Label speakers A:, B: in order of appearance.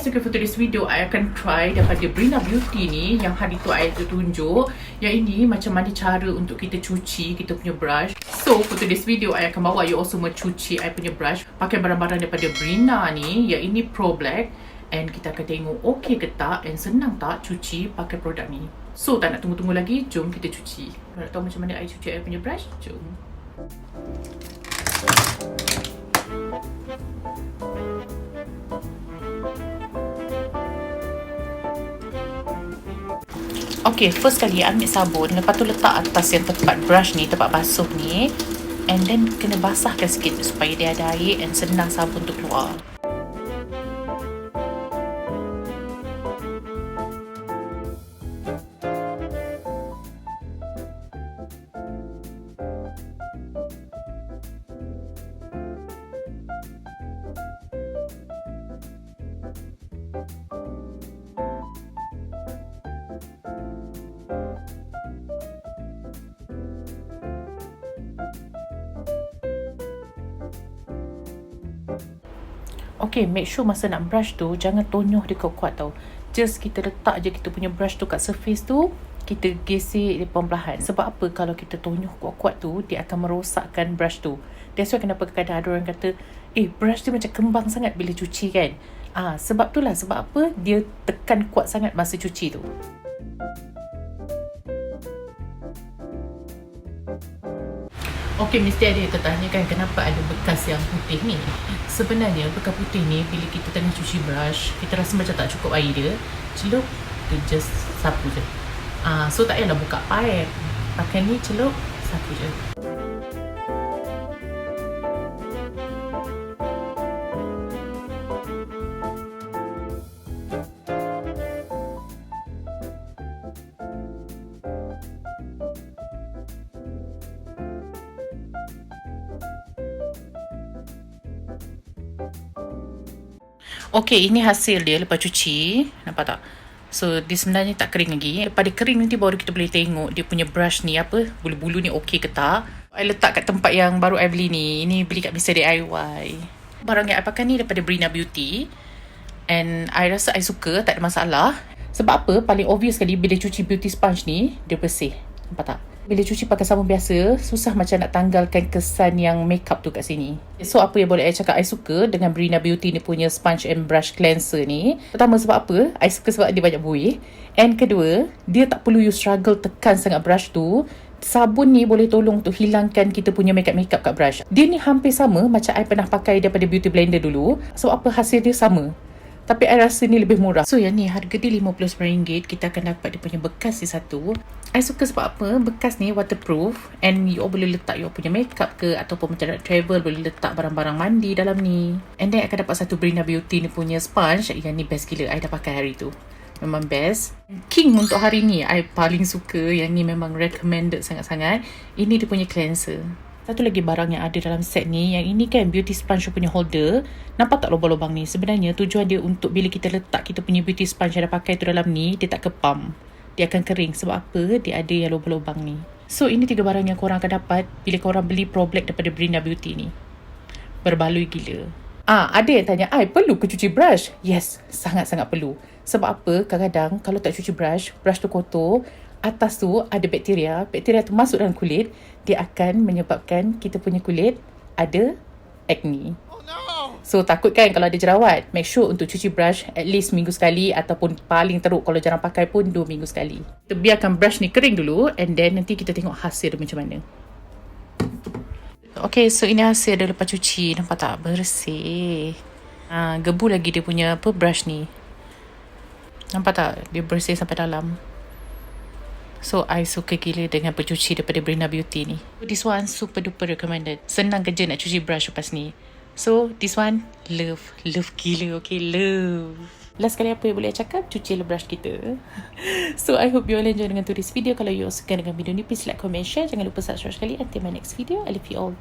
A: Okay, for today's video, I akan try daripada Breena Beauty ni. Yang hari tu I tunjuk. Yang ini macam mana cara untuk kita cuci kita punya brush. So, for today's video, I akan bawa you also mencuci I punya brush pakai barang-barang daripada Breena ni. Yang ini Pro Black. And kita akan tengok okay ke tak and senang tak cuci pakai produk ni. So, tak nak tunggu-tunggu lagi, jom kita cuci. Nak tahu macam mana I cuci I punya brush? Jom. Okay, first kali ambil sabun, lepas tu letak atas yang tempat brush ni, tempat basuh ni, and then kena basahkan sikit supaya dia ada air and senang sabun tu keluar. Okay, make sure masa nak brush tu jangan tonyoh dia kuat-kuat tau. Just kita letak je kita punya brush tu kat surface tu, kita gesek dia perlahan. Sebab apa? Kalau kita tonyoh kuat-kuat tu, dia akan merosakkan brush tu. That's why kenapa kadang ada orang kata, brush tu macam kembang sangat bila cuci kan. Sebab tu lah, sebab apa? Dia tekan kuat sangat masa cuci tu. Okay, mesti ada yang tertanya kan kenapa ada bekas yang putih ni. Sebenarnya bekas putih ni bila kita tengah cuci brush, kita rasa macam tak cukup air dia, celup, kita just sapu je. So tak payahlah buka pipe. Pakai ni celup, sapu je. Okay, ini hasil dia lepas cuci. Nampak tak? So, dia sebenarnya tak kering lagi. Lepas dia kering nanti baru kita boleh tengok dia punya brush ni apa, bulu-bulu ni okey ke tak. I letak kat tempat yang baru I beli ni. Ini beli kat Mr. DIY. Barang yang I pakai ni daripada Breena Beauty. And I rasa I suka, tak ada masalah. Sebab apa? Paling obvious sekali bila cuci beauty sponge ni, dia bersih. Nampak tak? Bila cuci pakai sabun biasa, susah macam nak tanggalkan kesan yang makeup tu kat sini. So, apa yang boleh I cakap I suka dengan Breena Beauty ni punya sponge and brush cleanser ni. Pertama, sebab apa? I suka sebab dia banyak buih. And kedua, dia tak perlu you struggle tekan sangat brush tu. Sabun ni boleh tolong untuk hilangkan kita punya makeup-makeup kat brush. Dia ni hampir sama macam I pernah pakai daripada Beauty Blender dulu. So, apa hasil dia sama. Tapi I rasa ni lebih murah. So yang ni harga dia RM59. Kita akan dapat dia punya bekas ni satu. I suka sebab apa? Bekas ni waterproof. And you all boleh letak you punya makeup ke. Ataupun macam nak travel, boleh letak barang-barang mandi dalam ni. And then akan dapat satu Breena Beauty ni punya sponge. Yang ni best gila. I dah pakai hari tu. Memang best. King untuk hari ni. I paling suka. Yang ni memang recommended sangat-sangat. Ini dia punya cleanser. Satu lagi barang yang ada dalam set ni, yang ini kan beauty sponge punya holder. Nampak tak lubang-lubang ni? Sebenarnya tujuan dia untuk bila kita letak kita punya beauty sponge yang dah pakai tu dalam ni, dia tak kepam. Dia akan kering. Sebab apa? Dia ada yang lubang-lubang ni. So, ini 3 barang yang korang akan dapat bila korang beli Pro Black daripada Breena Beauty ni. Berbaloi gila. Ada yang tanya, perlu ke cuci brush? Yes, sangat-sangat perlu. Sebab apa? Kadang-kadang kalau tak cuci brush tu kotor, atas tu ada bakteria. Bakteria tu masuk dalam kulit, dia akan menyebabkan kita punya kulit ada acne. Oh no. So takut kan kalau ada jerawat? Make sure untuk cuci brush at least minggu sekali, ataupun paling teruk kalau jarang pakai pun 2 minggu sekali. Kita biarkan brush ni kering dulu, and then nanti kita tengok hasil dia macam mana. Okay, so ini hasil dia lepas cuci. Nampak tak? Bersih. Gebu lagi dia punya brush ni. Nampak tak? Dia bersih sampai dalam. So, I suka gila dengan pencuci daripada Breena Beauty ni. This one super duper recommended. Senang kerja nak cuci brush lepas ni. So, this one, love. Love gila, okay? Love. Last kali apa yang boleh cakap, cuci brush kita. So, I hope you all enjoy dengan today's video. Kalau you all suka dengan video ni, please like, comment, share. Jangan lupa subscribe sekali. Until my next video, I love you all.